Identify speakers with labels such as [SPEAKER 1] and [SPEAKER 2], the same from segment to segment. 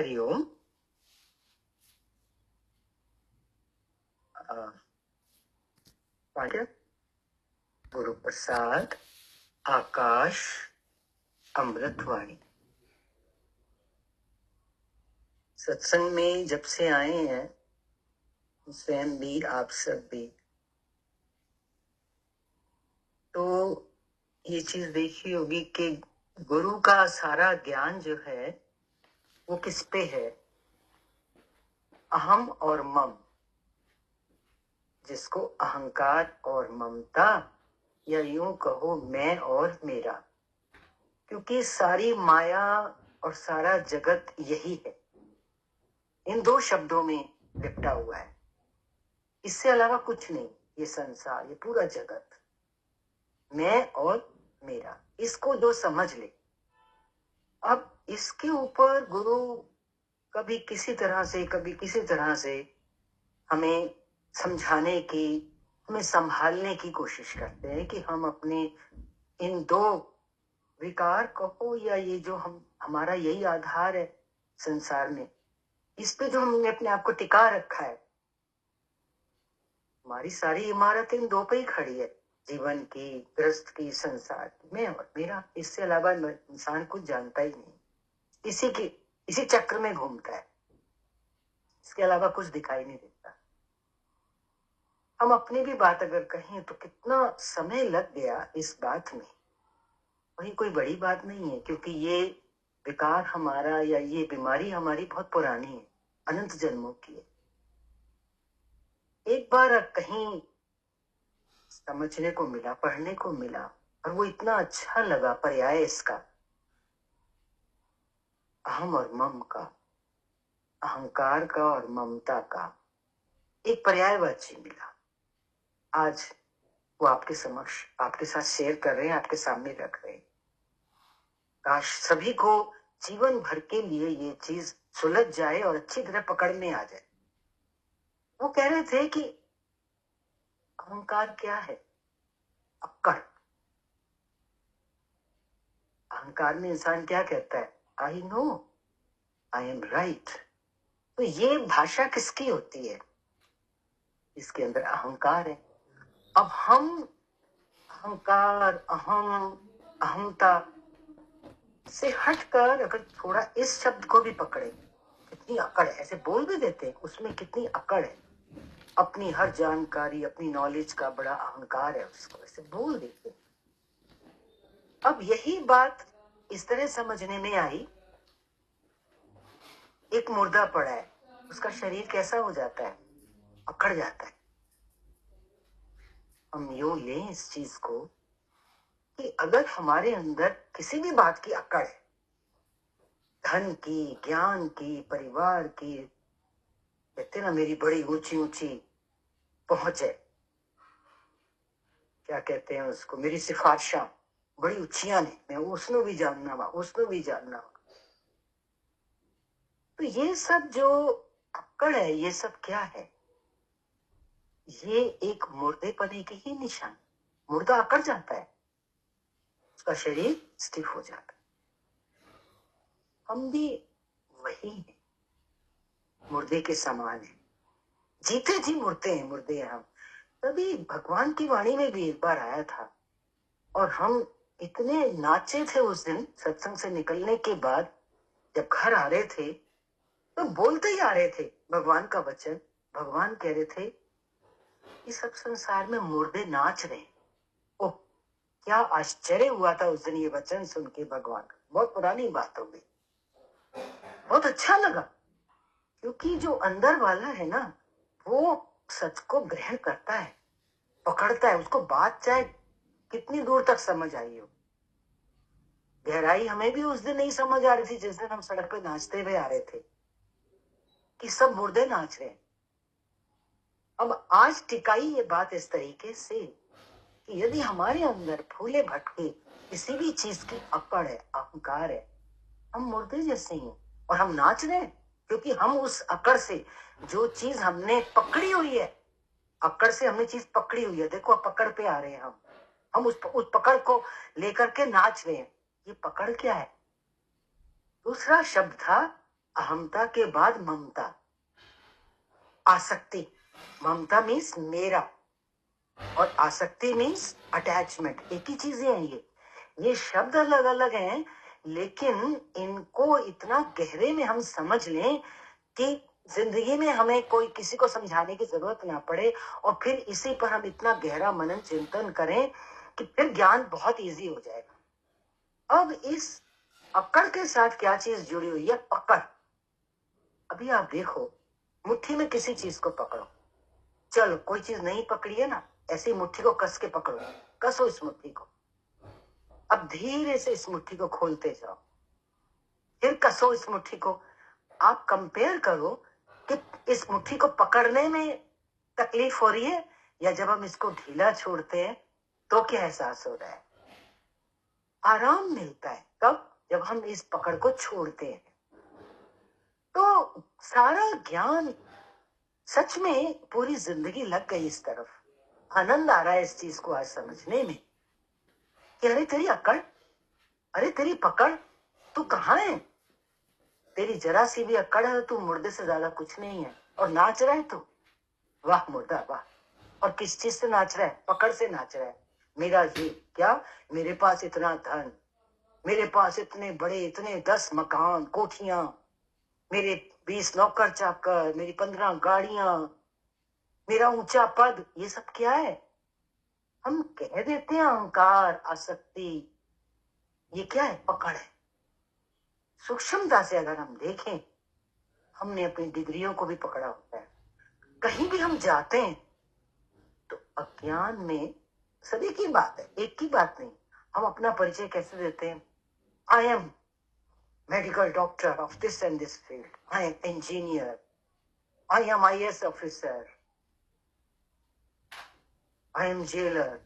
[SPEAKER 1] हरिओम। पाठक गुरु प्रसाद आकाश अमृतवाणी। सत्संग में जब से आए हैं, स्वयं भी आप सब भी, तो ये चीज देखी होगी कि गुरु का सारा ज्ञान जो है वो किस पे है? अहम और मम, जिसको अहंकार और ममता, या यूं कहो मैं और मेरा, क्योंकि सारी माया और सारा जगत यही है, इन दो शब्दों में लिपटा हुआ है। इससे अलावा कुछ नहीं। ये संसार, ये पूरा जगत मैं और मेरा, इसको जो समझ ले। अब इसके ऊपर गुरु कभी किसी तरह से, कभी किसी तरह से हमें समझाने की, हमें संभालने की कोशिश करते हैं कि हम अपने इन दो विकार कहो, या ये जो हमारा यही आधार है संसार में, इस पे जो हमने अपने आप को टिका रखा है। हमारी सारी इमारत इन दो पे ही खड़ी है, जीवन की, ग्रस्त की, संसार की, मैं और मेरा। इससे अलावा इंसान कुछ जानता ही नहीं, इसी चक्र में घूमता है, इसके अलावा कुछ दिखाई नहीं देता। हम अपनी भी बात अगर कहें तो कितना समय लग गया इस बात में, वही कोई बड़ी बात नहीं है, क्योंकि ये विकार हमारा या ये बीमारी हमारी बहुत पुरानी है, अनंत जन्मों की है। एक बार कहीं समझने को मिला, पढ़ने को मिला, और वो इतना अच्छा लगा, पर्याय इसका, अहम और मम का, अहंकार का और ममता का एक पर्यायवाची मिला। आज वो आपके समक्ष, आपके साथ शेयर कर रहे हैं, आपके सामने रख रहे हैं। काश सभी को जीवन भर के लिए ये चीज सुलझ जाए और अच्छी तरह पकड़ में आ जाए। वो कह रहे थे कि अहंकार क्या है? अक्कड़। अहंकार में इंसान क्या कहता है? I know, I am right. तो ये भाषा किसकी होती है? इसके अंदर अहंकार है। अब हम अहंकार, अहमता से हटकर अगर थोड़ा इस शब्द को भी पकड़े, कितनी अकड़ है। ऐसे बोल भी देते हैं, उसमें कितनी अकड़ है। अपनी हर जानकारी, अपनी नॉलेज का बड़ा अहंकार है, उसको ऐसे बोल देते हैं। अब यही बात इस तरह समझने में आई, एक मुर्दा पड़ा है, उसका शरीर कैसा हो जाता है? अकड़ जाता है। हम यूं लें इस चीज को कि अगर हमारे अंदर किसी भी बात की अकड़ है, धन की, ज्ञान की, परिवार की, कहते ना मेरी बड़ी ऊंची ऊंची पहुंच है, क्या कहते हैं उसको, मेरी सिफारिशां बड़ी ऊंचियां ने, मैं उसनो भी जानना वा। तो ये सब जो अक्कड़ है, ये सब क्या है? ये एक मुर्देपने की ही निशान। मुर्दा अकड़ जाता है, उसका शरीर स्टिफ हो जाता है। हम भी वही हैं, मुर्दे के समान है, जीते जी मुर्दे हैं, मुर्दे हैं हम। तभी भगवान की वाणी में भी एक बार आया था, और हम इतने नाचे थे उस दिन सत्संग से निकलने के बाद, जब घर आ रहे थे तो बोलते ही आ रहे थे भगवान का वचन। भगवान कह रहे थे कि सब संसार में मुर्दे नाच रहे। ओह, क्या आश्चर्य हुआ था उस दिन ये वचन सुन के भगवान का। बहुत पुरानी बात हो गई, बहुत अच्छा लगा, क्योंकि जो अंदर वाला है ना, वो सच को ग्रहण करता है, पकड़ता है उसको। बात चाहे कितनी दूर तक समझ आई हो, गहराई हमें भी उस दिन नहीं समझ आ रही थी जिस दिन हम सड़क पे नाचते हुए आ रहे थे, कि सब मुर्दे नाच रहे हैं। अब आज टिकाई ये बात इस तरीके से कि यदि हमारे अंदर फूले भटके किसी भी चीज की अकड़ है, अहंकार है, हम मुर्दे जैसे ही हैं, और हम नाच रहे हैं, क्योंकि हम उस अकड़ से, जो चीज हमने पकड़ी हुई है, अकड़ से हमने चीज पकड़ी हुई है, देखो अब पकड़ पे आ रहे हैं हम उस पकड़ को लेकर के नाच रहे हैं। ये पकड़ क्या है? दूसरा शब्द था अहमता के बाद ममता, आसक्ति। ममता मीन्स मेरा और आसक्ति मीन्स अटैचमेंट, एक ही चीजें हैं ये शब्द अलग अलग हैं, लेकिन इनको इतना गहरे में हम समझ लें कि जिंदगी में हमें कोई किसी को समझाने की जरूरत ना पड़े, और फिर इसी पर हम इतना गहरा मनन चिंतन करें कि फिर ज्ञान बहुत इजी हो जाएगा। अब इस अक्कड़ के साथ क्या चीज जुड़ी हुई है? पकड़। अभी आप देखो, मुट्ठी में किसी चीज को पकड़ो, चलो कोई चीज नहीं पकड़ी है ना, ऐसी मुट्ठी को कस के पकड़ो, कसो इस मुट्ठी को, अब धीरे से इस मुट्ठी को खोलते जाओ, फिर कसो इस मुट्ठी को। आप कंपेयर करो कि इस मुट्ठी को पकड़ने में तकलीफ हो रही है या जब हम इसको ढीला छोड़ते हैं तो क्या एहसास हो रहा है? आराम मिलता है। कब? जब हम इस पकड़ को छोड़ते हैं। तो सारा ज्ञान, सच में पूरी जिंदगी लग गई इस तरफ। आनंद आ रहा है इस चीज को आज समझने में कि अरे तेरी अकड़, अरे तेरी पकड़, तू कहाँ है? तेरी जरा सी भी अकड़ है, तू मुर्दे से ज्यादा कुछ नहीं है। और नाच रहा है तू, वाह मुर्दा वाह। और किस चीज से नाच रहा है? पकड़ से नाच रहा है। मेरा ये क्या, मेरे पास इतना धन, मेरे पास इतने बड़े, इतने 10 मकान, कोठियां, मेरे 20 नौकर चाकर, मेरी 15 गाड़ियां, मेरा ऊंचा पद, ये सब क्या है? हम कह देते हैं अहंकार, आसक्ति। ये क्या है? पकड़ है। सूक्ष्मता से अगर हम देखें, हमने अपनी डिग्रियों को भी पकड़ा होता है। कहीं भी हम जाते हैं तो अज्ञान में, सभी की बात है, एक की बात नहीं, हम अपना परिचय कैसे देते हैं? I M medical doctor of this and this field, I am engineer, I am IAS officer, I am jailer,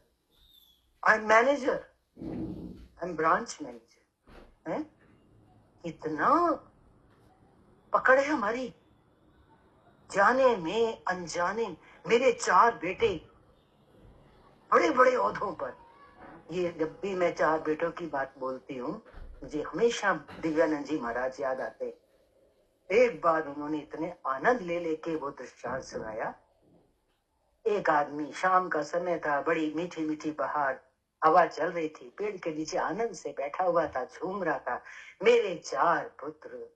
[SPEAKER 1] I am manager, I am branch manager. है इतना पकड़ है हमारी, जाने में अनजाने में। मेरे 4 बेटे बड़े बड़े ओहदों पर। ये जब भी मैं 4 बेटों की बात बोलती हूँ, मुझे हमेशा दिव्यानंद जी महाराज याद आते। एक बार उन्होंने इतने आनंद ले लेके वो दृष्टांत सुनाया। एक आदमी, शाम का समय था, बड़ी मीठी मीठी बहार, हवा चल रही थी, पेड़ के नीचे आनंद से बैठा हुआ था, झूम रहा था। मेरे 4 पुत्र,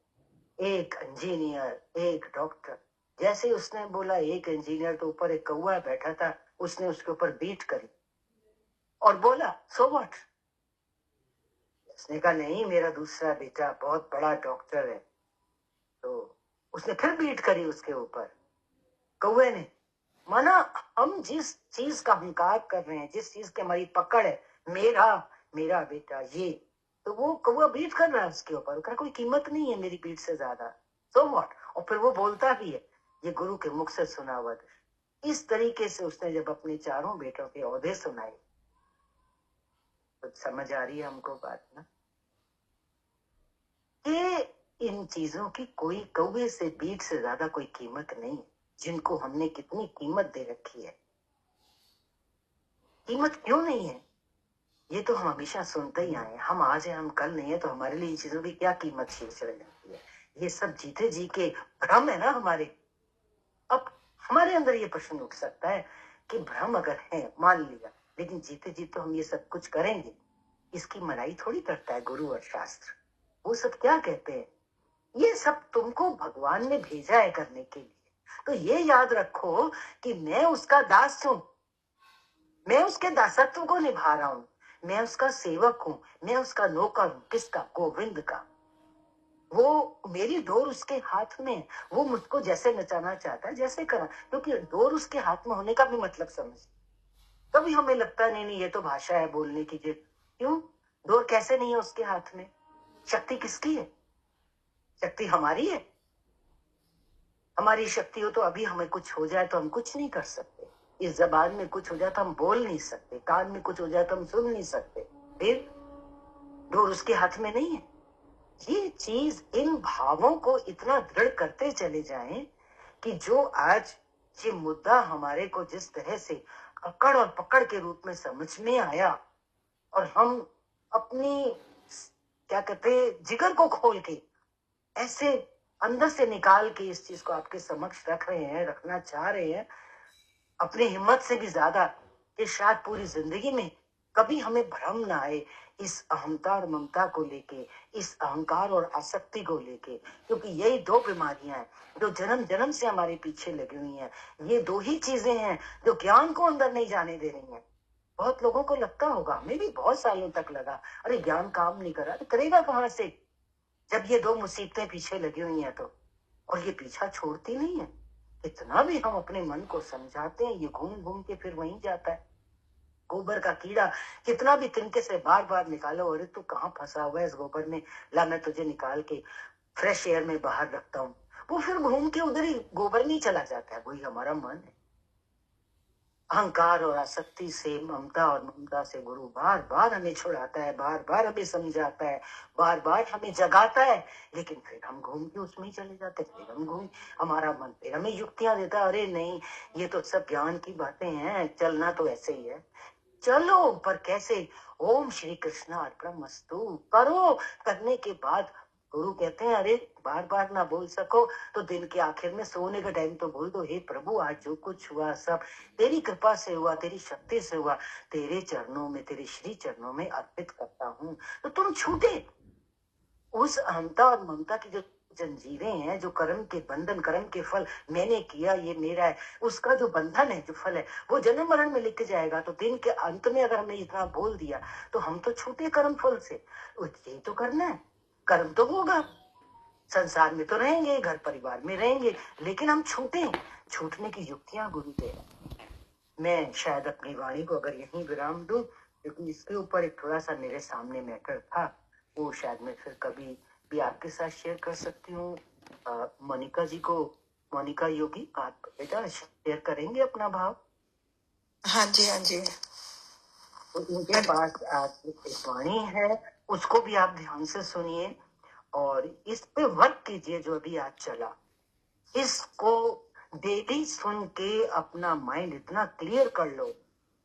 [SPEAKER 1] एक इंजीनियर, एक डॉक्टर। जैसे उसने बोला एक इंजीनियर, तो ऊपर एक कौवा बैठा था, उसने उसके ऊपर बीट करी और बोला सो व्हाट। उसने कहा नहीं, मेरा दूसरा बेटा बहुत बड़ा डॉक्टर है। तो उसने फिर बीट करी उसके ऊपर, कौवे ने। माना हम जिस चीज का अहंकार कर रहे हैं, जिस चीज की हमारी पकड़ है, मेरा मेरा बेटा ये, तो वो कौवा बीट कर रहा है उसके ऊपर, उसका कोई कीमत नहीं है मेरी बीट से ज्यादा, सो व्हाट। और फिर वो बोलता भी है, ये गुरु के मुख से सुना हुआ। इस तरीके से उसने जब अपने 4 बेटों के ओहदे सुनाए, तो समझ आ रही है हमको बात ना, कि इन चीजों की कोई कौवे से बीट से ज्यादा कोई कीमत नहीं, जिनको हमने कितनी कीमत दे रखी है। कीमत क्यों नहीं है? ये तो हम हमेशा सुनते ही आए, हम आज हैं हम कल नहीं है, तो हमारे लिए इन चीजों की क्या कीमत शेष रह जाती है? ये सब जीते जी के भ्रम है ना हमारे। अब हमारे अंदर ये प्रश्न उठ सकता है कि भ्रम अगर है, मान लिया, लेकिन जीते जी तो हम ये सब कुछ करेंगे, इसकी मनाही थोड़ी करता है गुरु और शास्त्र। वो सब क्या कहते हैं? ये सब तुमको भगवान ने भेजा है करने के लिए, तो ये याद रखो कि मैं उसका दास हूं, मैं उसके दासत्व को निभा रहा हूं, मैं उसका सेवक हूं, मैं उसका नौकर हूं। किसका? गोविंद का। वो मेरी डोर उसके हाथ में है, वो मुझको जैसे नचाना चाहता है जैसे करा, क्योंकि डोर उसके हाथ में होने का भी मतलब समझ। कभी हमें लगता नहीं नहीं ये तो भाषा है बोलने की, क्यों? डोर कैसे नहीं है उसके हाथ में? शक्ति किसकी है? शक्ति हमारी है। हमारी शक्ति हो तो अभी हमें कुछ हो जाए तो हम कुछ नहीं कर सकते, इस जबान में कुछ हो जाए तो हम बोल नहीं सकते, कान में कुछ हो जाए तो हम सुन नहीं सकते, फिर डोर उसके हाथ में नहीं है। ये चीज, इन भावों को इतना दृढ़ करते चले जाएं कि जो आज ये मुद्दा हमारे को जिस तरह से अकड़ और पकड़ के रूप में समझ में आया, और हम अपनी क्या कहते जिगर को खोल के ऐसे अंदर से निकाल के इस चीज को आपके समक्ष रख रहे हैं, रखना चाह रहे हैं अपनी हिम्मत से भी ज्यादा, कि शायद पूरी जिंदगी में कभी हमें भ्रम ना आए इस अहंता और ममता को लेके, इस अहंकार और आसक्ति को लेके, क्योंकि यही दो बीमारियां हैं जो जन्म जन्म से हमारे पीछे लगी हुई हैं। ये दो ही चीजें हैं जो ज्ञान को अंदर नहीं जाने दे रही हैं। बहुत लोगों को लगता होगा, हमें भी बहुत सालों तक लगा, अरे ज्ञान काम नहीं कर रहा, तो करेगा कहाँ से जब ये दो मुसीबतें पीछे लगी हुई हैं तो। और ये पीछा छोड़ती नहीं है, इतना भी हम अपने मन को समझाते हैं, ये घूम घूम के फिर वहीं जाता है। गोबर का कीड़ा कितना भी तिनके से बार बार निकालो, अरे तू कहाँ फंसा हुआ है इस गोबर में, ला मैं तुझे निकाल के फ्रेश एयर में बाहर रखता हूँ, वो फिर घूम के उधर ही गोबर में चला जाता है। वही हमारा मन है। अहंकार और आसक्ति से, ममता और ममता से गुरु बार बार हमें छुड़ाता है, बार बार हमें समझाता है, बार बार हमें जगाता है, लेकिन फिर हम घूम के उसमें ही चले जाते हैं। फिर हम घूम, हमारा मन फिर हमें युक्तियां देता है, अरे नहीं ये तो सब ज्ञान की बातें हैं, चलना तो ऐसे ही है। चलो, पर कैसे? ओम श्री कृष्ण अर्पणमस्तु करो। करने के बाद गुरु कहते हैं, अरे बार बार ना बोल सको तो दिन के आखिर में सोने का टाइम तो बोल दो, हे प्रभु आज जो कुछ हुआ सब तेरी कृपा से हुआ, तेरी शक्ति से हुआ, तेरे चरणों में, तेरे श्री चरणों में अर्पित करता हूँ। तो तुम छूटे उस अहंता और ममता की जो जंजीरें हैं, जो कर्म के बंधन, कर्म के फल, मैंने किया ये मेरा है, उसका जो बंधन है, जो फल है, वो जन्म मरण में लिख जाएगा। तो दिन के अंत में अगर हमने इतना बोल दिया तो हम तो छूटे कर्म फल से। यही तो करना है, कर्म तो होगा, संसार में तो रहेंगे, घर परिवार में रहेंगे, लेकिन हम छूटे, छूटने की युक्तियां गुरु दे। मैं शायद अपनी वाणी को अगर यहीं विराम दूं, क्योंकि इसके ऊपर एक थोड़ा सा मेरे सामने मैटर था, वो शायद मैं फिर कभी भी आपके साथ शेयर कर सकती हूँ। मोनिका जी को, मोनिका योगी, आप बेटा शेयर करेंगे अपना भाव?
[SPEAKER 2] हाँ जी, हाँ जी।
[SPEAKER 1] तो उनके पास आज एक वाणी है, उसको भी आप ध्यान से सुनिए और इस पे वर्क कीजिए। जो अभी आज चला, इसको डेली सुन के अपना माइंड इतना क्लियर कर लो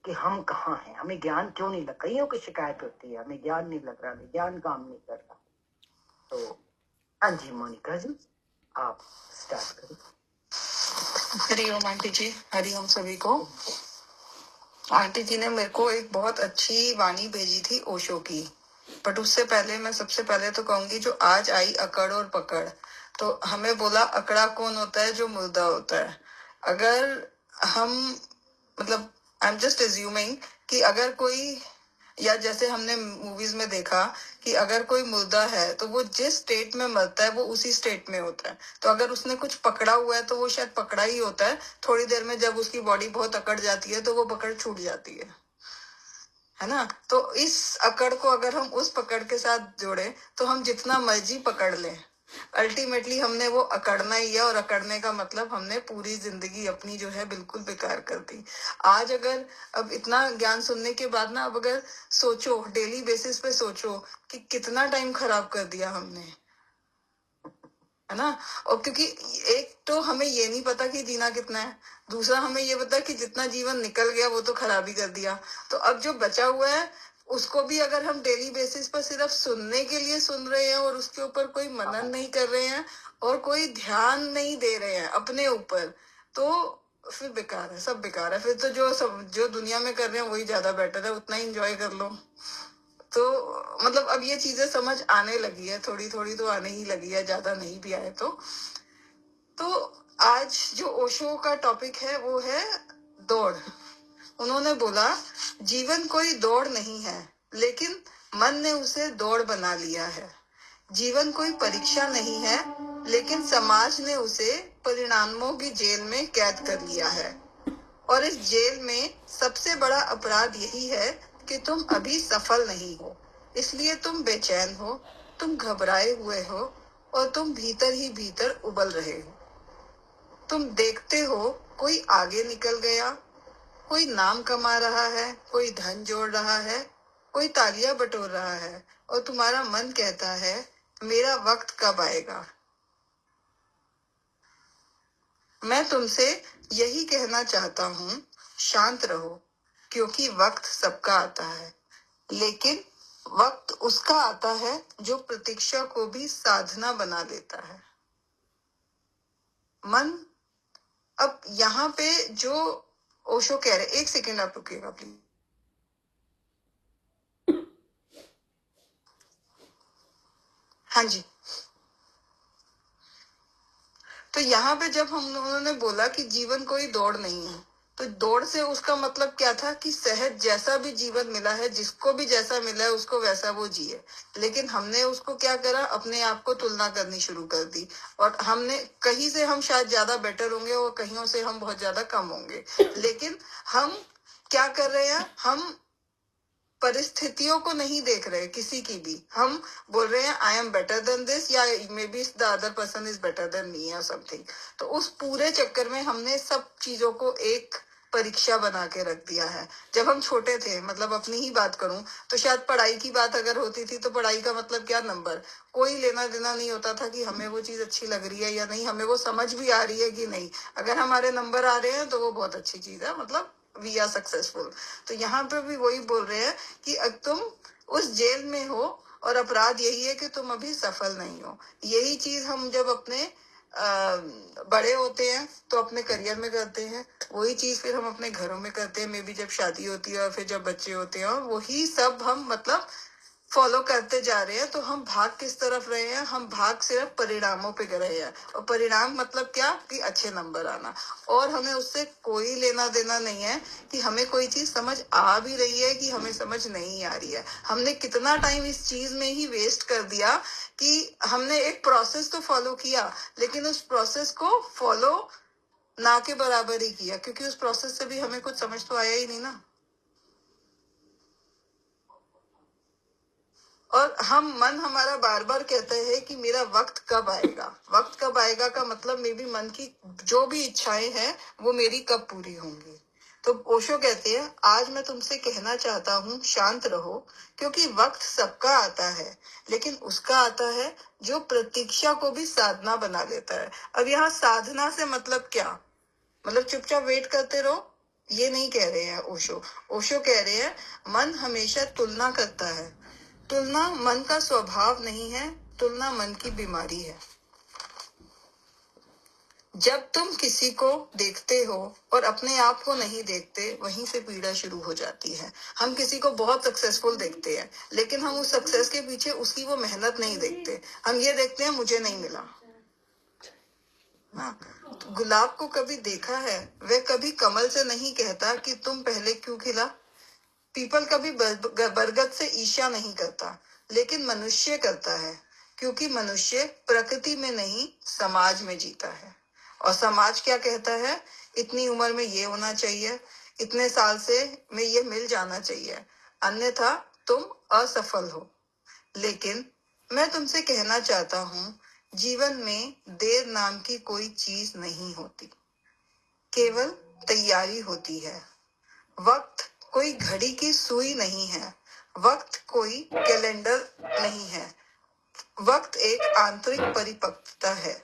[SPEAKER 1] कि हम कहाँ हैं, हमें ज्ञान क्यों नहीं लग। कईयों की शिकायत होती है, हमें ज्ञान नहीं लग रहा, हमें ज्ञान काम नहीं कर रहा। तो हाँ जी मोनिका जी, आप स्टार्ट करें।
[SPEAKER 2] हरिओम आंटी जी, हरिओम सभी को। आंटी जी ने मेरे को एक बहुत अच्छी वाणी भेजी थी ओशो की, बट उससे पहले मैं सबसे पहले तो कहूंगी जो आज आई अकड़ और पकड़, तो हमें बोला अकड़ा कौन होता है? जो मुर्दा होता है। अगर हम मतलब आई एम जस्ट एज्यूमिंग कि अगर कोई, या जैसे हमने मूवीज में देखा कि अगर कोई मुर्दा है तो वो जिस स्टेट में मरता है वो उसी स्टेट में होता है। तो अगर उसने कुछ पकड़ा हुआ है तो वो शायद पकड़ा ही होता है, थोड़ी देर में जब उसकी बॉडी बहुत अकड़ जाती है तो वो पकड़ छूट जाती है ना। तो इस अकड़ को अगर हम उस पकड़ के साथ जोड़े तो हम जितना मर्जी पकड़ लें, अल्टीमेटली हमने वो अकड़ना ही है, और अकड़ने का मतलब हमने पूरी जिंदगी अपनी जो है बिल्कुल बेकार कर दी। आज अगर अब इतना ज्ञान सुनने के बाद ना, अब अगर सोचो डेली बेसिस पे सोचो कि कितना टाइम खराब कर दिया हमने, है ना। और क्योंकि एक तो हमें ये नहीं पता कि जीना कितना है, दूसरा हमें ये पता कि जितना जीवन निकल गया वो तो खराब ही कर दिया। तो अब जो बचा हुआ है उसको भी अगर हम डेली बेसिस पर सिर्फ सुनने के लिए सुन रहे हैं और उसके ऊपर कोई मनन नहीं कर रहे हैं और कोई ध्यान नहीं दे रहे हैं अपने ऊपर, तो फिर बेकार है, सब बेकार है। फिर तो जो दुनिया में कर रहे हैं वही ज्यादा बेटर है, उतना ही एंजॉय कर लो। तो मतलब अब ये चीजें समझ आने लगी है, थोड़ी थोड़ी तो आने ही लगी है, ज्यादा नहीं भी आए तो आज जो ओशो का टॉपिक है वो है दौड़। उन्होंने बोला जीवन कोई दौड़ नहीं है, लेकिन मन ने उसे दौड़ बना लिया है। जीवन कोई परीक्षा नहीं है, लेकिन समाज ने उसे परिणामों की जेल में कैद कर लिया है। और इस जेल में सबसे बड़ा अपराध यही है कि तुम अभी सफल नहीं हो, इसलिए तुम बेचैन हो, तुम घबराए हुए हो और तुम भीतर ही भीतर उबल रहे हो। तुम देखते हो कोई आगे निकल गया, कोई नाम कमा रहा है, कोई धन जोड़ रहा है, कोई तालियां बटोर रहा है, और तुम्हारा मन कहता है मेरा वक्त कब आएगा। मैं तुमसे यही कहना चाहता हूँ, शांत रहो, क्योंकि वक्त सबका आता है, लेकिन वक्त उसका आता है जो प्रतीक्षा को भी साधना बना लेता है। मन, अब यहाँ पे जो ओशो कह रहे, एक सेकेंड आप रुकिएगा प्लीज। हाँ जी, तो यहाँ पे जब हम उन्होंने बोला कि जीवन कोई दौड़ नहीं है, तो दौड़ से उसका मतलब क्या था कि सहज जैसा भी जीवन मिला है, जिसको भी जैसा मिला है उसको वैसा वो जिए। लेकिन हमने उसको क्या करा, अपने आप को तुलना करनी शुरू कर दी, और हमने कहीं से हम शायद ज्यादा बेटर होंगे और कहीं से हम बहुत ज्यादा कम होंगे। लेकिन हम क्या कर रहे हैं, हम परिस्थितियों को नहीं देख रहे किसी की भी, हम बोल रहे हैं I am better than this, या may be the other person is better than me या समथिंग। तो उस पूरे चक्कर में हमने सब चीजों को एक परीक्षा बना के रख दिया है। जब हम छोटे थे, मतलब अपनी ही बात करूं, तो शायद पढ़ाई की बात अगर होती थी तो पढ़ाई का मतलब क्या, नंबर, कोई लेना देना नहीं होता था कि हमें वो चीज अच्छी लग रही है या नहीं, हमें वो समझ भी आ रही है कि नहीं। अगर हमारे नंबर आ रहे हैं तो वो बहुत अच्छी चीज है, मतलब वी आर सक्सेसफुल। तो यहाँ पे भी वही बोल रहे हैं कि तुम उस जेल में हो और अपराध यही है कि तुम अभी सफल नहीं हो। यही चीज हम जब अपने बड़े होते हैं तो अपने करियर में करते हैं, वही चीज फिर हम अपने घरों में करते हैं, मे बी जब शादी होती है और फिर जब बच्चे होते हैं, और वही सब हम मतलब फॉलो करते जा रहे हैं। तो हम भाग किस तरफ रहे हैं, हम भाग सिर्फ परिणामों पे रहे हैं, और परिणाम मतलब क्या कि अच्छे नंबर आना, और हमें उससे कोई लेना देना नहीं है कि हमें कोई चीज समझ आ भी रही है कि हमें समझ नहीं आ रही है। हमने कितना टाइम इस चीज में ही वेस्ट कर दिया कि हमने एक प्रोसेस तो फॉलो किया, लेकिन उस प्रोसेस को फॉलो ना के बराबर ही किया, क्योंकि उस प्रोसेस से भी हमें कुछ समझ तो आया ही नहीं ना। और मन हमारा बार बार कहता है कि मेरा वक्त कब आएगा। वक्त कब आएगा का मतलब मे बी मन की जो भी इच्छाएं हैं वो मेरी कब पूरी होंगी। तो ओशो कहते हैं, आज मैं तुमसे कहना चाहता हूँ शांत रहो, क्योंकि वक्त सबका आता है, लेकिन उसका आता है जो प्रतीक्षा को भी साधना बना लेता है। अब यहाँ साधना से मतलब क्या, मतलब चुपचाप वेट करते रहो, ये नहीं कह रहे हैं ओशो। ओशो कह रहे हैं मन हमेशा तुलना करता है। तुलना मन का स्वभाव नहीं है, तुलना मन की बीमारी है। जब तुम किसी को देखते हो और अपने आप को नहीं देखते, वहीं से पीड़ा शुरू हो जाती है। हम किसी को बहुत सक्सेसफुल देखते हैं, लेकिन हम उस सक्सेस के पीछे उसकी वो मेहनत नहीं देखते। हम ये देखते हैं मुझे नहीं मिला। हाँ, तो गुलाब को कभी देखा है, वह कभी कमल से नहीं कहता कि तुम पहले क्यों खिला। पीपल कभी बरगद से ईर्ष्या नहीं करता, लेकिन मनुष्य करता है, क्योंकि मनुष्य प्रकृति में नहीं समाज में जीता है। और समाज क्या कहता है, इतनी उम्र में ये होना चाहिए, इतने साल से में ये मिल जाना चाहिए, अन्यथा तुम असफल हो। लेकिन मैं तुमसे कहना चाहता हूँ, जीवन में देर नाम की कोई चीज नहीं होती, केवल तैयारी होती है। वक्त कोई घड़ी की सुई नहीं है, वक्त कोई कैलेंडर नहीं है, वक्त एक आंतरिक परिपक्वता है।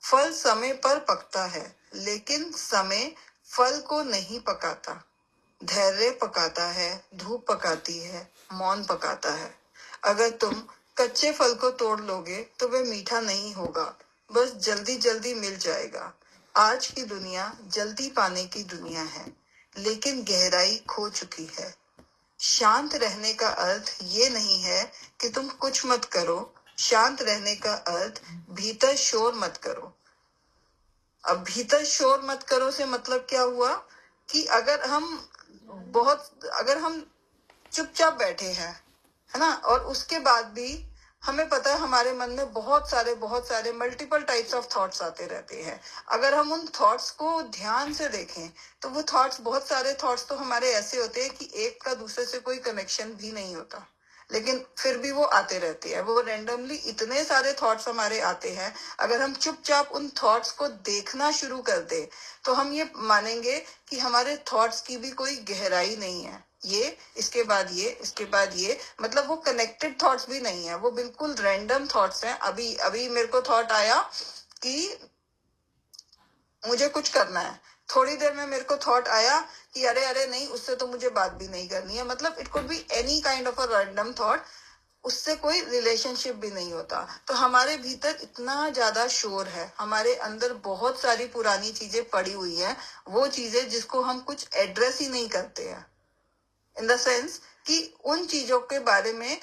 [SPEAKER 2] फल समय पर पकता है, लेकिन समय फल को नहीं पकाता। धैर्य पकाता है, धूप पकाती है, मौन पकाता है। अगर तुम कच्चे फल को तोड़ लोगे तो वह मीठा नहीं होगा, बस जल्दी जल्दी मिल जाएगा। आज की दुनिया जल्दी पाने की दुनिया है, लेकिन गहराई खो चुकी है। शांत रहने का अर्थ ये नहीं है कि तुम कुछ मत करो, शांत रहने का अर्थ भीतर शोर मत करो। अब भीतर शोर मत करो से मतलब क्या हुआ कि अगर हम चुपचाप बैठे हैं, है ना, और उसके बाद भी हमें पता है हमारे मन में बहुत सारे मल्टीपल टाइप्स ऑफ थॉट्स आते रहते हैं। अगर हम उन थॉट्स को ध्यान से देखें तो वो थॉट्स, बहुत सारे थॉट्स तो हमारे ऐसे होते हैं कि एक का दूसरे से कोई कनेक्शन भी नहीं होता, लेकिन फिर भी वो आते रहते हैं। वो रेंडमली इतने सारे थॉट्स हमारे आते हैं। अगर हम चुपचाप उन थॉट्स को देखना शुरू कर दे तो हम ये मानेंगे कि हमारे थॉट्स की भी कोई गहराई नहीं है। ये इसके बाद ये, इसके बाद ये, मतलब वो कनेक्टेड थॉट्स भी नहीं है, वो बिल्कुल रैंडम थॉट्स हैं। अभी अभी मेरे को थॉट आया कि मुझे कुछ करना है, थोड़ी देर में मेरे को थॉट आया कि अरे नहीं, उससे तो मुझे बात भी नहीं करनी है। मतलब it could be any kind of a random thought, उससे कोई रिलेशनशिप भी नहीं होता। तो हमारे भीतर इतना ज्यादा शोर है, हमारे अंदर बहुत सारी पुरानी चीजें पड़ी हुई हैं, वो चीजें जिसको हम कुछ एड्रेस ही नहीं करते हैं, इन द सेंस कि उन चीजों के बारे में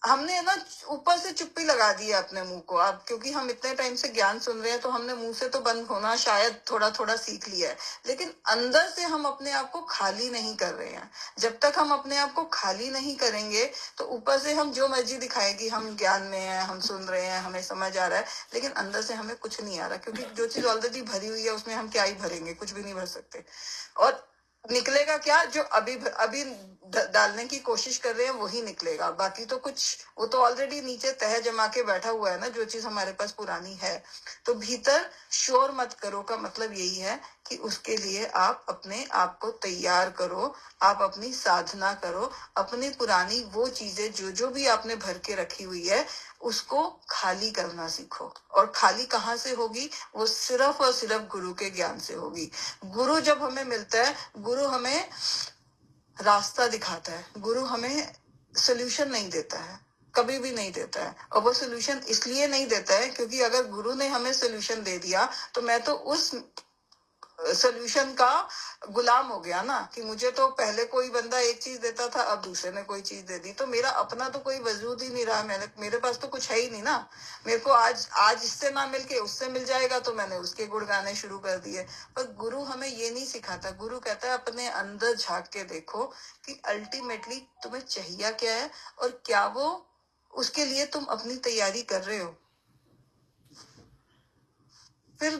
[SPEAKER 2] हमने ना ऊपर से चुप्पी लगा दी है अपने मुंह को। अब क्योंकि हम इतने टाइम से ज्ञान सुन रहे हैं तो हमने मुंह से तो बंद होना शायद थोड़ा थोड़ा सीख लिया है, लेकिन अंदर से हम अपने आप को खाली नहीं कर रहे हैं। जब तक हम अपने आप को खाली नहीं करेंगे तो ऊपर से हम जो मर्जी दिखाए कि हम ज्ञान में हैं, हम सुन रहे हैं, हमें समझ आ रहा है, लेकिन अंदर से हमें कुछ नहीं आ रहा, क्योंकि जो चीज ऑलरेडी भरी हुई है उसमें हम क्या ही भरेंगे, कुछ भी नहीं भर सकते। और निकलेगा क्या, जो अभी अभी डालने की कोशिश कर रहे हैं वही निकलेगा, बाकी तो कुछ, वो तो ऑलरेडी नीचे तह जमा के बैठा हुआ है ना, जो चीज हमारे पास पुरानी है। तो भीतर शोर मत करो का मतलब यही है कि उसके लिए आप अपने आप को तैयार करो, आप अपनी साधना करो, अपनी पुरानी वो चीजें जो जो भी आपने भर के रखी हुई है उसको खाली करना सीखो। और खाली कहाँ से होगी, वो सिर्फ और सिर्फ गुरु के ज्ञान से होगी। गुरु जब हमें मिलता है, गुरु हमें रास्ता दिखाता है, गुरु हमें सोल्यूशन नहीं देता है, कभी भी नहीं देता है। और वो सोल्यूशन इसलिए नहीं देता है क्योंकि अगर गुरु ने हमें सोल्यूशन दे दिया तो मैं तो उस सोल्यूशन का गुलाम हो गया ना, कि मुझे तो पहले कोई बंदा एक चीज देता था, अब दूसरे ने कोई चीज दे दी, तो मेरा अपना तो कोई वजूद ही नहीं रहा, मेरे पास तो कुछ है ही नहीं ना। मेरे को आज इससे ना मिलके उससे मिल जाएगा तो मैंने उसके गुण गाने शुरू कर दिए। पर गुरु हमें ये नहीं सिखाता, गुरु कहता है अपने अंदर झांक के देखो कि अल्टीमेटली तुम्हें चाहिए क्या है और क्या वो उसके लिए तुम अपनी तैयारी कर रहे हो। फिर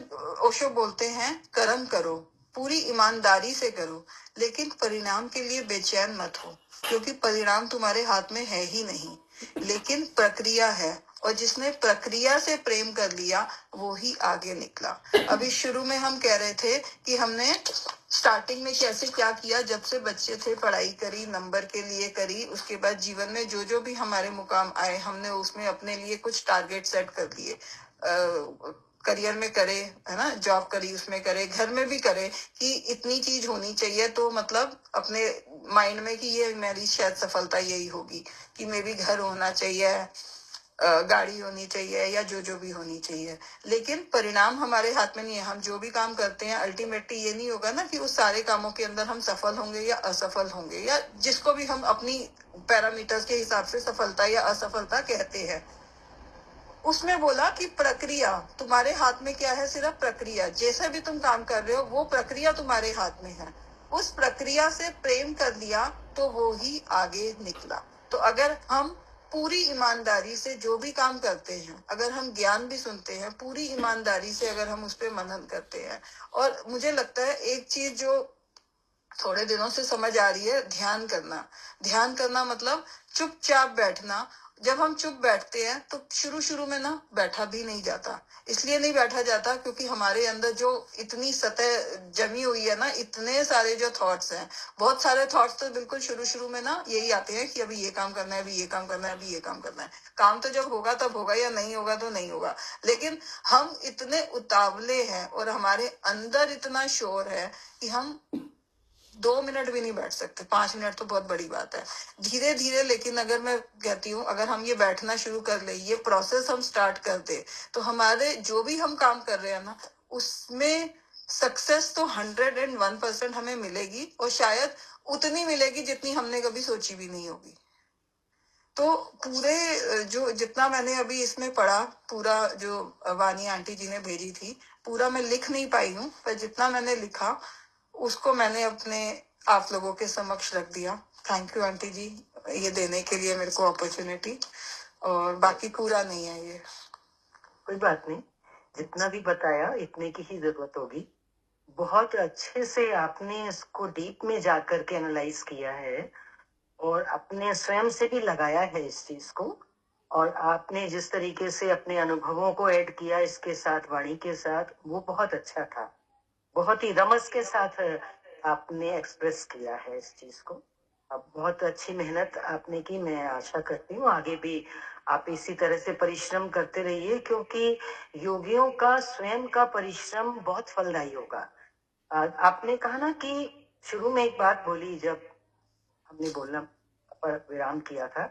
[SPEAKER 2] ओशो बोलते हैं कर्म करो, पूरी ईमानदारी से करो, लेकिन परिणाम के लिए बेचैन मत हो, क्योंकि परिणाम तुम्हारे हाथ में है ही नहीं, लेकिन प्रक्रिया है। और जिसने प्रक्रिया से प्रेम कर लिया वो ही आगे निकला। अभी शुरू में हम कह रहे थे कि हमने स्टार्टिंग में कैसे क्या किया, जब से बच्चे थे पढ़ाई करी, नंबर के लिए करी, उसके बाद जीवन में जो जो भी हमारे मुकाम आए हमने उसमें अपने लिए कुछ टारगेट सेट कर दिए। करियर में करे, है ना, जॉब करी, उसमें करे, घर में भी करे कि इतनी चीज होनी चाहिए, तो मतलब अपने माइंड में कि ये मेरी शायद सफलता यही होगी कि मेरी घर होना चाहिए, गाड़ी होनी चाहिए, या जो जो भी होनी चाहिए। लेकिन परिणाम हमारे हाथ में नहीं है। हम जो भी काम करते हैं अल्टीमेटली ये नहीं होगा ना कि उस सारे कामों के अंदर हम सफल होंगे या असफल होंगे, या जिसको भी हम अपनी पैरामीटर्स के हिसाब से सफलता या असफलता कहते हैं। उसमें बोला कि प्रक्रिया तुम्हारे हाथ में क्या है, सिर्फ प्रक्रिया, जैसे भी तुम काम कर रहे हो वो प्रक्रिया तुम्हारे हाथ में है। उस प्रक्रिया से प्रेम कर लिया तो वो ही आगे निकला। तो अगर हम पूरी ईमानदारी से जो भी काम करते हैं, अगर हम ज्ञान भी सुनते हैं, पूरी ईमानदारी से अगर हम उस पर मनन करते हैं, और मुझे लगता है एक चीज जो थोड़े दिनों से समझ आ रही है, ध्यान करना। ध्यान करना मतलब चुपचाप बैठना। जब हम चुप बैठते हैं तो शुरू शुरू में ना बैठा भी नहीं जाता। इसलिए नहीं बैठा जाता क्योंकि हमारे अंदर जो इतनी सतह जमी हुई है ना, इतने सारे जो थॉट्स हैं, बहुत सारे थॉट्स तो बिल्कुल शुरू शुरू में ना यही आते हैं कि अभी ये काम करना है, अभी ये काम करना है, अभी ये काम करना है। काम तो जब होगा तब होगा, या नहीं होगा तो नहीं होगा। लेकिन हम इतने उतावले हैं और हमारे अंदर इतना शोर है कि हम 2 मिनट भी नहीं बैठ सकते। 5 मिनट तो बहुत बड़ी बात है। धीरे धीरे, लेकिन अगर मैं कहती हूँ अगर हम ये बैठना शुरू कर ले, ये प्रोसेस हम स्टार्ट कर दे, तो हमारे जो भी हम काम कर रहे हैं ना उसमें सक्सेस तो 101% हमें मिलेगी, और शायद उतनी मिलेगी जितनी हमने कभी सोची भी नहीं होगी। तो पूरे जो जितना मैंने अभी इसमें पढ़ा, पूरा जो वानी आंटी जी ने भेजी थी, पूरा मैं लिख नहीं पाई हूँ, पर जितना मैंने लिखा उसको मैंने अपने आप लोगों के समक्ष रख दिया। थैंक यू आंटी जी ये देने के लिए मेरे को अपॉर्चुनिटी, और बाकी पूरा नहीं है ये।
[SPEAKER 1] कोई बात नहीं, जितना भी बताया इतने की ही जरूरत होगी। बहुत अच्छे से आपने इसको डीप में जाकर के एनालाइज किया है और अपने स्वयं से भी लगाया है इस चीज को, और आपने जिस तरीके से अपने अनुभवों को ऐड किया इसके साथ, वाणी के साथ, वो बहुत अच्छा था। बहुत ही रमस के साथ आपने एक्सप्रेस किया है इस चीज को। अब बहुत अच्छी मेहनत आपने की। मैं आशा करती हूँ आगे भी आप इसी तरह से परिश्रम करते रहिए, क्योंकि योगियों का स्वयं का परिश्रम बहुत फलदायी होगा। आपने कहा ना कि शुरू में एक बात बोली जब हमने बोलना पर विराम किया था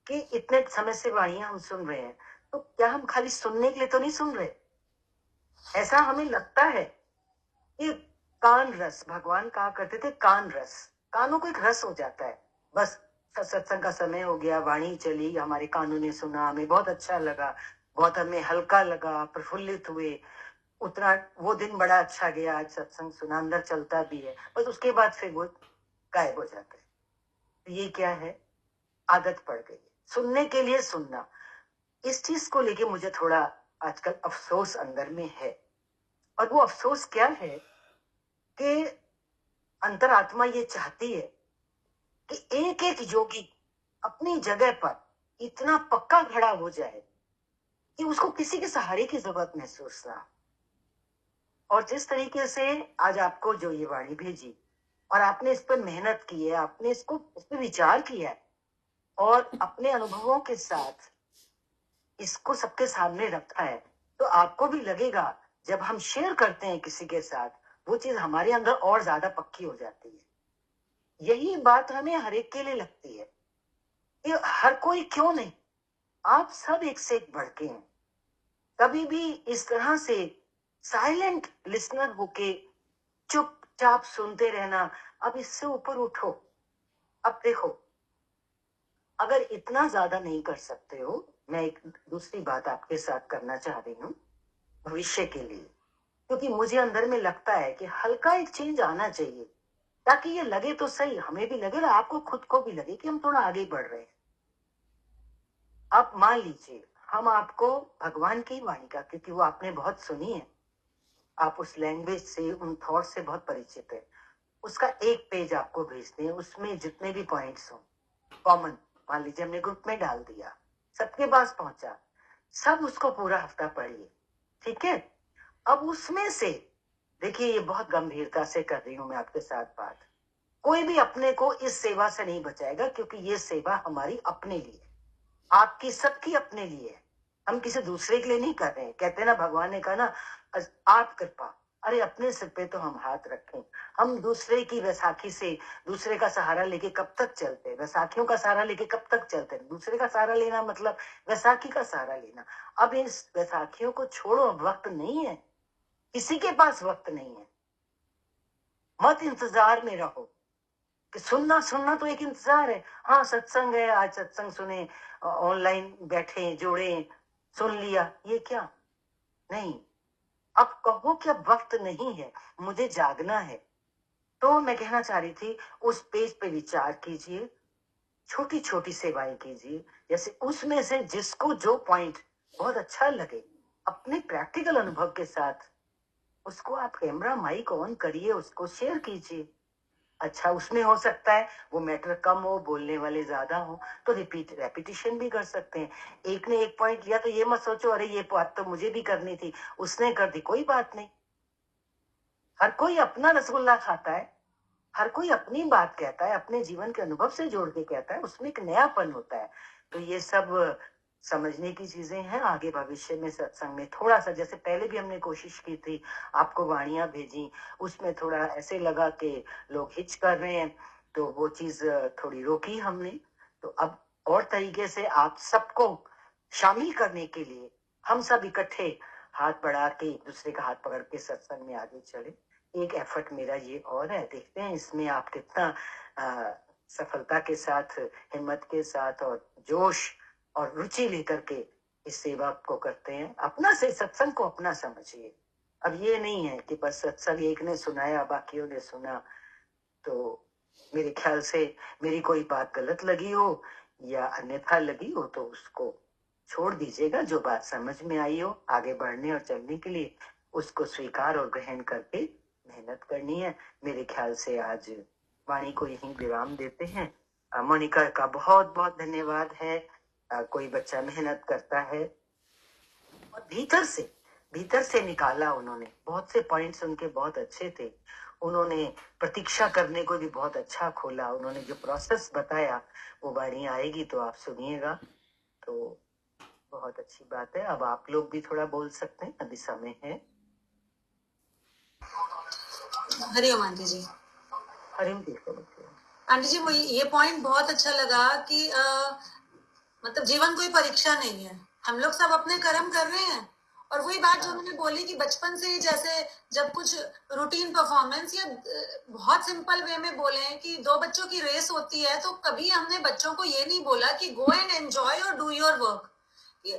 [SPEAKER 1] कि इतने समय से वाणियां हम सुन रहे हैं, तो क्या हम खाली सुनने के लिए तो नहीं सुन रहे? ऐसा हमें लगता है कि कान रस, भगवान कहा करते थे कान रस, कानों को एक रस हो जाता है। बस सत्संग का समय हो गया, वाणी चली, हमारे कानों ने सुना, हमें बहुत अच्छा लगा, बहुत हमें हल्का लगा, प्रफुल्लित हुए, उतना वो दिन बड़ा अच्छा गया, आज सत्संग सुना, अंदर चलता भी है, बस उसके बाद फिर वो गायब हो जाता है। तो ये क्या है? आदत पड़ गई है सुनने के लिए सुनना। इस चीज को लेके मुझे थोड़ा आजकल अफसोस अंदर में है। और वो अफसोस क्या है कि अंतरात्मा ये चाहती है कि एक एक योगी अपनी जगह पर इतना पक्का खड़ा हो जाए कि उसको किसी के सहारे की जरूरत महसूस ना। और जिस तरीके से आज आपको जो ये वाणी भेजी और आपने इस पर मेहनत की है, आपने इस पर विचार किया है और अपने अनुभवों के साथ इसको सबके सामने रखा है, तो आपको भी लगेगा जब हम शेयर करते हैं किसी के साथ, वो चीज हमारे अंदर और ज्यादा पक्की हो जाती है। यही बात हमें हर एक के लिए लगती है कि हर कोई क्यों नहीं, आप सब एक से एक बढ़ के हैं। कभी भी इस तरह से साइलेंट लिसनर होके चुपचाप सुनते रहना, अब इससे ऊपर उठो। अब देखो, अगर इतना ज्यादा नहीं कर सकते हो, मैं एक दूसरी बात आपके साथ करना चाह रही हूँ भविष्य के लिए, क्योंकि मुझे अंदर में लगता है कि हल्का एक चेंज आना चाहिए, ताकि ये लगे तो सही, हमें भी लगे और आपको खुद को भी लगे कि हम थोड़ा आगे बढ़ रहे हैं। आप मान लीजिए हम आपको भगवान की वाणी का, क्योंकि वो आपने बहुत सुनी है, आप उस लैंग्वेज से, उन थॉट से बहुत परिचित है, उसका एक पेज आपको भेजते हैं, उसमें जितने भी पॉइंट्स हो कॉमन, मान लीजिए हमने ग्रुप में डाल दिया, सबके पास पहुंचा, सब उसको पूरा हफ्ता पढ़िए, ठीक है? अब उसमें से देखिए, ये बहुत गंभीरता से कर रही हूं मैं आपके साथ बात, कोई भी अपने को इस सेवा से नहीं बचाएगा, क्योंकि ये सेवा हमारी अपने लिए, आपकी सबकी अपने लिए है, हम किसी दूसरे के लिए नहीं कर रहे हैं। कहते हैं ना, भगवान ने कहा ना, आप कृपा, अरे अपने सिर पे तो हम हाथ रखें। हम दूसरे की वैसाखी से दूसरे का सहारा लेके कब तक चलते हैं? वैसाखियों का सहारा लेके कब तक चलते हैं? दूसरे का सहारा लेना मतलब वैसाखी का सहारा लेना। अब इस वैसाखियों को छोड़ो, अब वक्त नहीं है, किसी के पास वक्त नहीं है। मत इंतजार में रहो कि सुनना सुनना तो एक इंतजार है। हाँ, सत्संग है, आज सत्संग सुने, ऑनलाइन बैठे, जुड़े, सुन लिया, ये क्या? नहीं, अब कहो कि अब वक्त नहीं है, मुझे जागना है। तो मैं कहना चाह रही थी, उस पेज पे विचार कीजिए, छोटी छोटी सेवाएं कीजिए, जैसे उसमें से जिसको जो पॉइंट बहुत अच्छा लगे, अपने प्रैक्टिकल अनुभव के साथ उसको आप कैमरा माइक ऑन करिए, उसको शेयर कीजिए। अच्छा, उसमें हो सकता है वो मैटर कम हो, बोलने वाले ज्यादा हो, तो रेपिटेशन भी कर सकते हैं। एक ने एक पॉइंट लिया तो ये मत सोचो अरे ये बात तो मुझे भी करनी थी, उसने कर दी, कोई बात नहीं। हर कोई अपना रसगुल्ला खाता है, हर कोई अपनी बात कहता है, अपने जीवन के अनुभव से जोड़ के कहता है, उसमें एक नयापन होता है। तो ये सब समझने की चीजें हैं। आगे भविष्य में सत्संग में थोड़ा सा, जैसे पहले भी हमने कोशिश की थी, आपको वाणियां भेजी, उसमें थोड़ा ऐसे लगा कि लोग हिच कर रहे हैं, तो वो चीज थोड़ी रोकी हमने। तो अब और तरीके से आप सबको शामिल करने के लिए हम सब इकट्ठे हाथ बढ़ा के एक दूसरे का हाथ पकड़ के सत्संग में आगे चले। एक एफर्ट मेरा ये और है, देखते हैं इसमें आप कितना सफलता के साथ, हिम्मत के साथ और जोश और रुचि लेकर के इस सेवा को करते हैं। अपना से सत्संग को अपना समझिए। अब ये नहीं है कि बस सत्संग एक ने सुनाया बाकियों ने सुना। तो मेरे ख्याल से मेरी कोई बात गलत लगी हो या अन्यथा लगी हो तो उसको छोड़ दीजिएगा। जो बात समझ में आई हो आगे बढ़ने और चलने के लिए, उसको स्वीकार और ग्रहण करके मेहनत करनी है। मेरे ख्याल से आज वाणी को यहीं विराम देते हैं। मोनिका का बहुत बहुत धन्यवाद है। कोई बच्चा मेहनत करता है और भीतर से निकाला उन्होंने, बहुत से पॉइंट्स उनके बहुत अच्छे थे। उन्होंने प्रतीक्षा करने को भी बहुत अच्छा खोला। उन्होंने जो प्रोसेस बताया वो वाणी आएगी तो आप सुनिएगा, तो बहुत अच्छी बात है। अब आप लोग भी थोड़ा बोल सकते हैं, अभी समय है।
[SPEAKER 2] हरिओम आंटी जी।
[SPEAKER 1] हरिओम। देखो
[SPEAKER 2] आंटी जी, मुझे ये पॉइंट बहुत अच्छा लगा कि
[SPEAKER 3] मतलब जीवन कोई परीक्षा नहीं है, हम लोग सब अपने कर्म कर रहे हैं। और वही बात जो उन्होंने बोली कि बचपन से ही जैसे जब कुछ रूटीन परफॉर्मेंस या बहुत सिंपल वे में बोले हैं कि दो बच्चों की रेस होती है, तो कभी हमने बच्चों को ये नहीं बोला कि गो एंड एंजॉय और डू योर वर्क।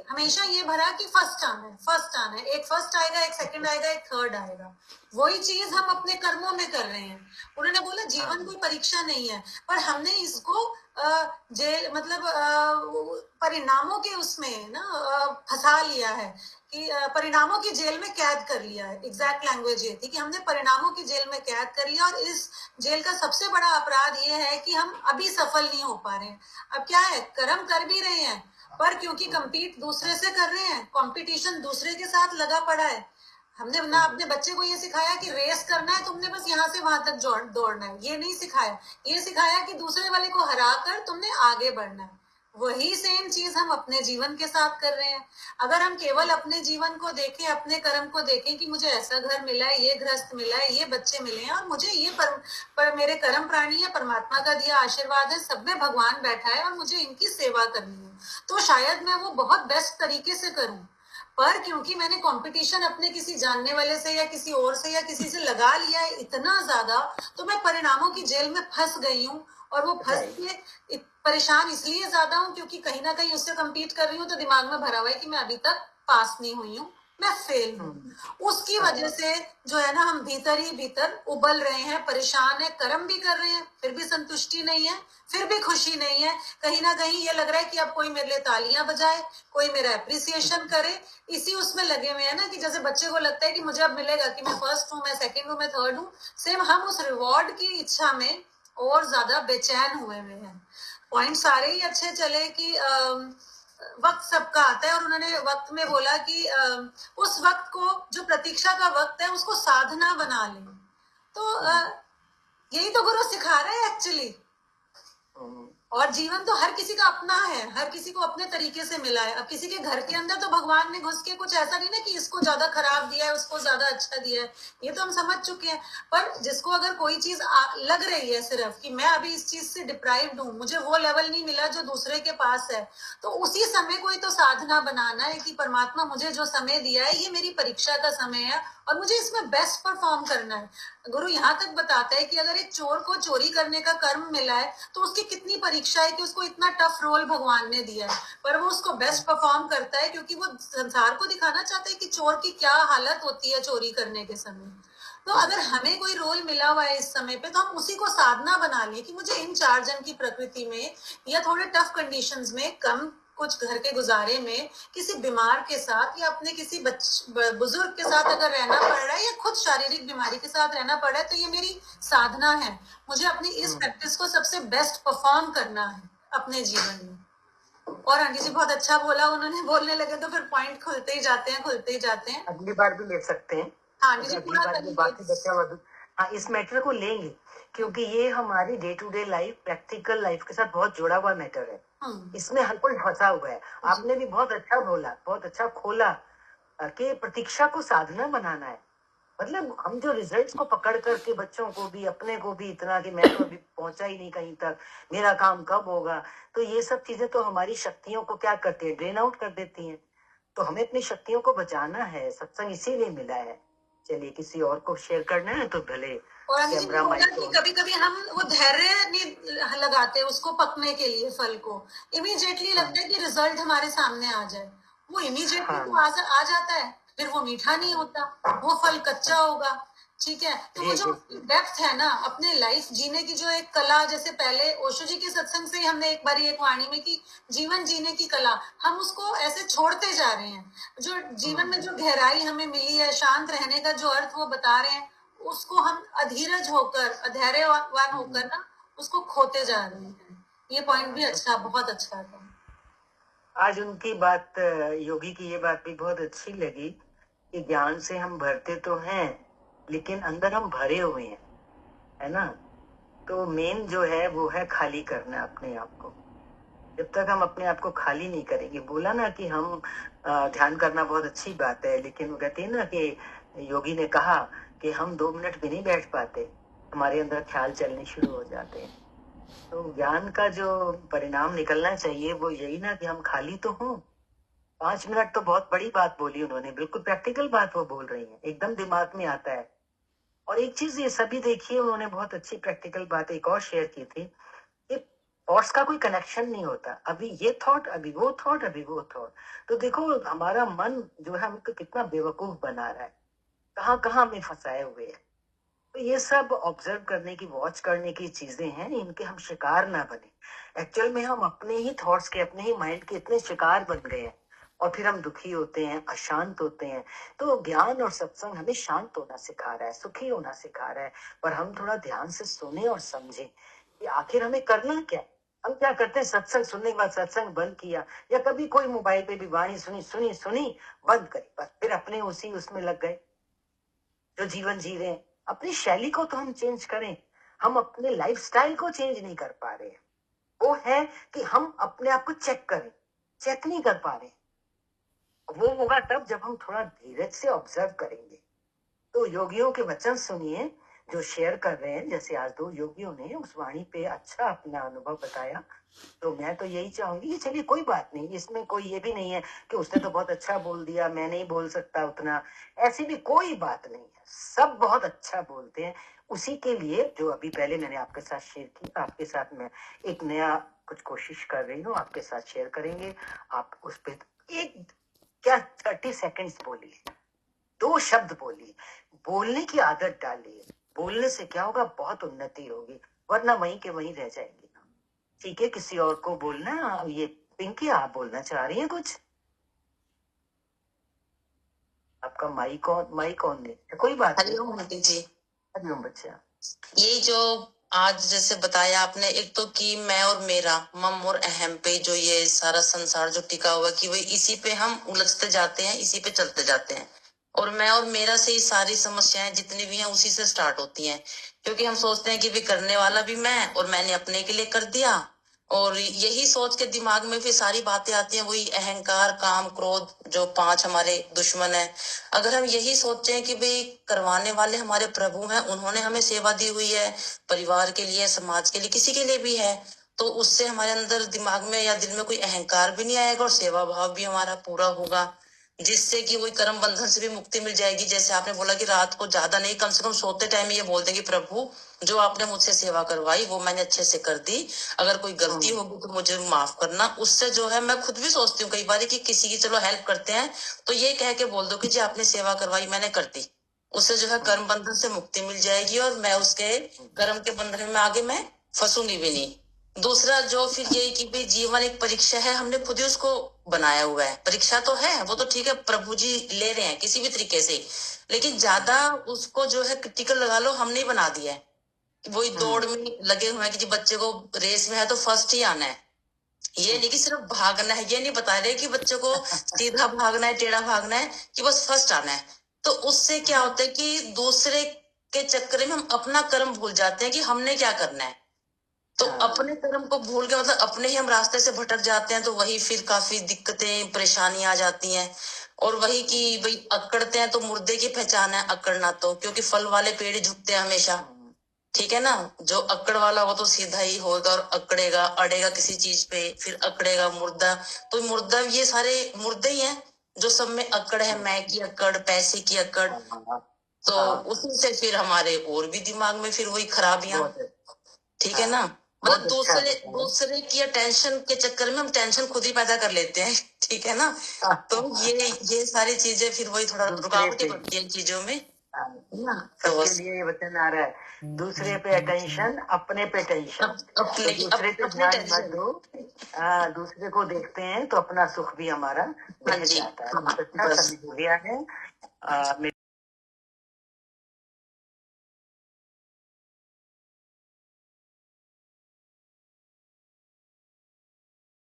[SPEAKER 3] हमेशा ये भरा कि फर्स्ट आना है, एक फर्स्ट आएगा, एक सेकंड आएगा, एक थर्ड आएगा। वही चीज हम अपने कर्मों में कर रहे हैं। उन्होंने बोला जीवन कोई परीक्षा नहीं है, पर हमने इसको जेल मतलब परिणामों के उसमें ना फंसा लिया है कि परिणामों की जेल में कैद कर लिया है। एग्जैक्ट लैंग्वेज ये थी कि हमने परिणामों की जेल में कैद कर लिया, और इस जेल का सबसे बड़ा अपराध ये है कि हम अभी सफल नहीं हो पा रहे हैं। अब क्या है, कर्म कर भी रहे हैं, पर क्योंकि compete दूसरे से कर रहे हैं, कंपटीशन दूसरे के साथ लगा पड़ा है। हमने ना अपने बच्चे को ये सिखाया कि रेस करना है, तुमने बस यहाँ से वहां तक दौड़ना है, ये नहीं सिखाया। ये सिखाया कि दूसरे वाले को हरा कर तुमने आगे बढ़ना है। वही सेम चीज हम अपने जीवन के साथ कर रहे हैं। अगर हम केवल अपने जीवन को देखें, अपने कर्म को देखें कि मुझे ऐसा घर मिला है, ये गृहस्थ मिला है, ये बच्चे मिले हैं, और मुझे ये पर मेरे कर्म प्राणी है, परमात्मा का दिया आशीर्वाद है, सब में भगवान बैठा है और मुझे इनकी सेवा करनी है, तो शायद मैं वो बहुत बेस्ट तरीके से करूं। पर क्योंकि मैंने कंपटीशन अपने किसी जानने वाले से या किसी और से या किसी से लगा लिया है इतना ज्यादा, तो मैं परिणामों की जेल में फंस गई हूँ। और वो फंस के परेशान इसलिए ज्यादा हूँ क्योंकि कहीं ना कहीं उससे कम्पीट कर रही हूँ, तो दिमाग में भरा हुआ है कि मैं अभी तक पास नहीं हुई हूँ, मैं फेल हूँ। उसकी वजह से जो है ना, हम भीतर ही भीतर उबल रहे हैं, परेशान है, कर्म भी कर रहे हैं, फिर भी संतुष्टि नहीं है, फिर भी खुशी नहीं है। कहीं ना कहीं ये लग रहा है कि अब कोई मेरे लिए तालियां बजाए, कोई मेरा अप्रिसिएशन करे। इसी उसमें लगे हुए हैं ना, कि जैसे बच्चे को लगता है कि मुझे अब मिलेगा, कि मैं फर्स्ट हूँ, मैं सेकंड हूँ, मैं थर्ड हूँ। सेम हम उस रिवॉर्ड की इच्छा में और ज्यादा बेचैन हुए हैं। पॉइंट सारे ही अच्छे चले कि वक्त सबका आता है, और उन्होंने वक्त में बोला कि उस वक्त को, जो प्रतीक्षा का वक्त है, उसको साधना बना लें। तो यही तो गुरु सिखा रहे हैं एक्चुअली। और जीवन तो हर किसी का अपना है, हर किसी को अपने तरीके से मिला है। अब किसी के घर के अंदर तो भगवान ने घुस के कुछ ऐसा नहीं ना कि इसको ज्यादा खराब दिया है, उसको ज्यादा अच्छा दिया है, ये तो हम समझ चुके हैं। पर जिसको अगर कोई चीज लग रही है सिर्फ कि मैं अभी इस चीज से डिप्राइव्ड हूँ, मुझे वो लेवल नहीं मिला जो दूसरे के पास है, तो उसी समय कोई तो साधना बनाना है कि परमात्मा मुझे जो समय दिया है, ये मेरी परीक्षा का समय है और मुझे इसमें बेस्ट परफॉर्म करना है। गुरु यहाँ तक बताता है कि अगर एक चोर को चोरी करने का कर्म मिला है, तो उसकी कितनी परीक्षा है कि उसको इतना टफ रोल भगवान ने दिया है, पर वो उसको बेस्ट परफॉर्म करता है, क्योंकि वो संसार को दिखाना चाहता है कि चोर की क्या हालत होती है चोरी करने के समय। तो अगर हमें कोई रोल मिला हुआ है इस समय पे, तो हम उसी को साधना बना लें कि मुझे इन 4 जन की प्रकृति में या थोड़े टफ कंडीशंस में, कम कुछ घर के गुजारे में, किसी बीमार के साथ या अपने किसी बुजुर्ग के साथ अगर रहना पड़ रहा है, या खुद शारीरिक बीमारी के साथ रहना पड़ रहा है, तो ये मेरी साधना है। मुझे अपनी इस प्रैक्टिस को सबसे बेस्ट परफॉर्म करना है अपने जीवन में। और आंटी जी बहुत अच्छा बोला, उन्होंने बोलने लगे तो फिर पॉइंट खुलते ही जाते हैं, खुलते ही जाते हैं।
[SPEAKER 1] अगली बार भी ले सकते हैं।
[SPEAKER 3] हाँ आंटी जी,
[SPEAKER 1] अगली
[SPEAKER 3] पूरा
[SPEAKER 1] बार भी बाकी बचा हुआ हाँ, इस मैटर को लेंगे, क्योंकि ये हमारी day to day life, practical life के साथ बहुत जुड़ा हुआ मैटर है। इसमें हर कोई फंसा हुआ है। आपने भी बहुत अच्छा बोला, बहुत अच्छा खोला कि प्रतीक्षा को साधना बनाना है। मतलब हम जो रिजल्ट्स को पकड़ करके बच्चों को भी, अपने को भी इतना कि मैं तो अभी पहुंचा ही नहीं कहीं तक, मेरा काम कब होगा, तो ये सब चीजें तो हमारी शक्तियों को क्या करती है, ड्रेन आउट कर देती हैं। तो हमें अपनी शक्तियों को बचाना है, सत्संग इसीलिए मिला है। चलिए, किसी और को शेयर करना है तो भले कैमरा माइक।
[SPEAKER 3] कभी कभी हम वो धैर्य नहीं लगाते उसको पकने के लिए, फल को इमीडिएटली लगता है कि रिजल्ट हमारे सामने आ जाए, वो इमीडिएटली तो आ जाता है, फिर वो मीठा नहीं होता, वो फल कच्चा होगा। ठीक है, तो वो जो डेप्थ है ना अपने लाइफ जीने की, जो एक कला, जैसे पहले ओशो जी के सत्संग से हमने एक बार एक वाणी में की जीवन जीने की कला, हम उसको ऐसे छोड़ते जा रहे हैं। जो जीवन में जो गहराई हमें मिली है, शांत रहने का जो अर्थ वो बता रहे हैं, उसको हम अधीरज होकर, अधैर्यवान होकर ना उसको खोते जा रहे हैं। ये पॉइंट भी अच्छा, बहुत अच्छा था।
[SPEAKER 1] आज उनकी बात, योगी की ये बात भी बहुत अच्छी लगी कि ज्ञान से हम भरते तो हैं, लेकिन अंदर हम भरे हुए हैं, है ना। तो मेन जो है वो है खाली करना अपने आप को। जब तक हम अपने आप को खाली नहीं करेंगे, बोला ना कि हम ध्यान करना बहुत अच्छी बात है, लेकिन वो कहते हैं ना कि योगी ने कहा कि हम 2 मिनट भी नहीं बैठ पाते, हमारे अंदर ख्याल चलने शुरू हो जाते हैं। तो ज्ञान का जो परिणाम निकलना चाहिए वो यही ना कि हम खाली तो हों। 5 मिनट तो बहुत बड़ी बात बोली उन्होंने, बिल्कुल प्रैक्टिकल बात वो बोल रही है, एकदम दिमाग में आता है। और एक चीज ये सभी देखिए, उन्होंने बहुत अच्छी प्रैक्टिकल बात एक और शेयर की थी कि थॉट्स का कोई कनेक्शन नहीं होता, अभी ये थॉट, अभी वो थॉट, अभी वो थॉट। तो देखो हमारा मन जो है हमको कितना बेवकूफ बना रहा है, कहाँ कहाँ में फंसाए हुए हैं। तो ये सब ऑब्जर्व करने की, वॉच करने की चीजें हैं, इनके हम शिकार ना बने। एक्चुअल में हम अपने ही थॉट्स के, अपने ही माइंड के इतने शिकार बन गए हैं और फिर हम दुखी होते हैं, अशांत होते हैं। तो ज्ञान और सत्संग हमें शांत होना सिखा रहा है, सुखी होना सिखा रहा है। पर हम थोड़ा ध्यान से सुने और समझे कि आखिर हमें करना क्या है। हम क्या करते हैं, सत्संग सुनने के बाद सत्संग बंद किया, या कभी कोई मोबाइल पे भी वाणी सुनी सुनी सुनी, बंद करी, बस फिर अपने उसी उसमें लग गए। जो जीवन जी रहे हैं, अपनी शैली को तो हम चेंज करें, हम अपने लाइफस्टाइल को चेंज नहीं कर पा रहे हैं। वो है कि हम अपने आप को चेक करें, चेक नहीं कर पा रहे। वो होगा तब जब हम थोड़ा धीरज से ऑब्जर्व करेंगे। तो योगियों के वचन सुनिए जो शेयर कर रहे हैं, जैसे आज 2 योगियों ने उस वाणी पे अच्छा अपना अनुभव बताया। तो मैं तो यही चाहूंगी कि चलिए कोई बात नहीं, इसमें कोई ये भी नहीं है कि उसने तो बहुत अच्छा बोल दिया, मैं नहीं बोल सकता उतना, ऐसी भी कोई बात नहीं है। सब बहुत अच्छा बोलते हैं। उसी के लिए जो अभी पहले मैंने आपके साथ शेयर की, आपके साथ मैं एक नया कुछ कोशिश कर रही हूँ, आपके साथ शेयर करेंगे। आप उस पर एक क्या 30 सेकेंड्स बोलिए, 2 शब्द बोलिए, बोलने की आदत डालिए। बोलने से क्या होगा, बहुत उन्नति होगी, वरना वहीं के वहीं रह जाएंगे। ठीक है, किसी और को बोलना। ये पिंकी, आप बोलना चाह रही हैं कुछ? आपका माइक ऑन नहीं, कोई बात नहीं।
[SPEAKER 4] हरिओम आंटी जी,
[SPEAKER 1] हरिओम बच्चा।
[SPEAKER 4] ये जो आज जैसे बताया आपने, एक तो कि मैं और मेरा, मम और अहम पे जो ये सारा संसार जो टिका हुआ, कि वही इसी पे हम उलझते जाते हैं, इसी पे चलते जाते हैं। और मैं और मेरा से ही सारी समस्याएं जितनी भी हैं उसी से स्टार्ट होती हैं, क्योंकि हम सोचते हैं कि भी करने वाला भी मैं, और मैंने अपने के लिए कर दिया। और यही सोच के दिमाग में फिर सारी बातें आती हैं, वही अहंकार, काम, क्रोध, जो 5 हमारे दुश्मन है। अगर हम यही सोचते हैं कि भाई करवाने वाले हमारे प्रभु हैं, उन्होंने हमें सेवा दी हुई है, परिवार के लिए, समाज के लिए, किसी के लिए भी है, तो उससे हमारे अंदर दिमाग में या दिल में कोई अहंकार भी नहीं आएगा और सेवा भाव भी हमारा पूरा होगा, जिससे कि वही कर्म बंधन से भी मुक्ति मिल जाएगी। जैसे आपने बोला कि रात को ज्यादा नहीं, कम से कम सोते टाइम ये बोल देंगे, प्रभु जो आपने मुझसे सेवा करवाई वो मैंने अच्छे से कर दी, अगर कोई गलती होगी तो मुझे माफ करना। उससे जो है, मैं खुद भी सोचती हूँ कई बार कि किसी की चलो हेल्प करते हैं तो ये कह के बोल दो कि जी आपने सेवा करवाई, मैंने कर दी। उससे जो है कर्म बंधन से मुक्ति मिल जाएगी और मैं उसके कर्म के बंधन में आगे मैं फंसूंगी भी नहीं। दूसरा जो फिर यही कि भाई जीवन एक परीक्षा है, हमने खुद ही उसको बनाया हुआ है। परीक्षा तो है, वो तो ठीक है, प्रभु जी ले रहे हैं किसी भी तरीके से, लेकिन ज्यादा उसको जो है क्रिटिकल लगा लो, हमने बना दिया है। वही दौड़ में लगे हुए हैं कि जी बच्चे को रेस में है तो फर्स्ट ही आना है। ये नहीं कि सिर्फ भागना है, ये नहीं बता रहे कि बच्चे को सीधा भागना है, टेढ़ा भागना है, कि बस फर्स्ट आना है। तो उससे क्या होता है कि दूसरे के चक्कर में हम अपना कर्म भूल जाते हैं कि हमने क्या करना है। तो अपने कर्म को भूल के मतलब अपने ही हम रास्ते से भटक जाते हैं, तो वही फिर काफी दिक्कतें, परेशानियां आ जाती हैं। और वही कि भाई अकड़ते हैं तो मुर्दे की पहचान है अकड़ना, तो क्योंकि फल वाले पेड़ झुकते हैं हमेशा, ठीक है ना। जो अकड़ वाला वो तो सीधा ही होगा और अकड़ेगा, अड़ेगा किसी चीज पे, फिर अकड़ेगा मुर्दा। तो मुर्दा, ये सारे मुर्दे ही हैं जो सब में अकड़ है, मैं की अकड़, पैसे की अकड़। तो उसी से फिर हमारे और भी दिमाग में फिर वही खराबियां, ठीक है ना। मतलब दूसरे की टेंशन के चक्कर में हम टेंशन खुद ही पैदा कर लेते हैं, ठीक है ना। तो ये सारी चीजें फिर वही थोड़ा रुकावटें बनती है इन चीजों में ना। तो
[SPEAKER 1] सबके लिए ये वचन आ रहा है, दूसरे पे टेंशन, अपने पे टेंशन। तो दूसरे पे ध्यान मत दो। दूसरे को देखते हैं तो अपना सुख भी हमारा बढ़ जाता है। अच्छा समय हो गया है।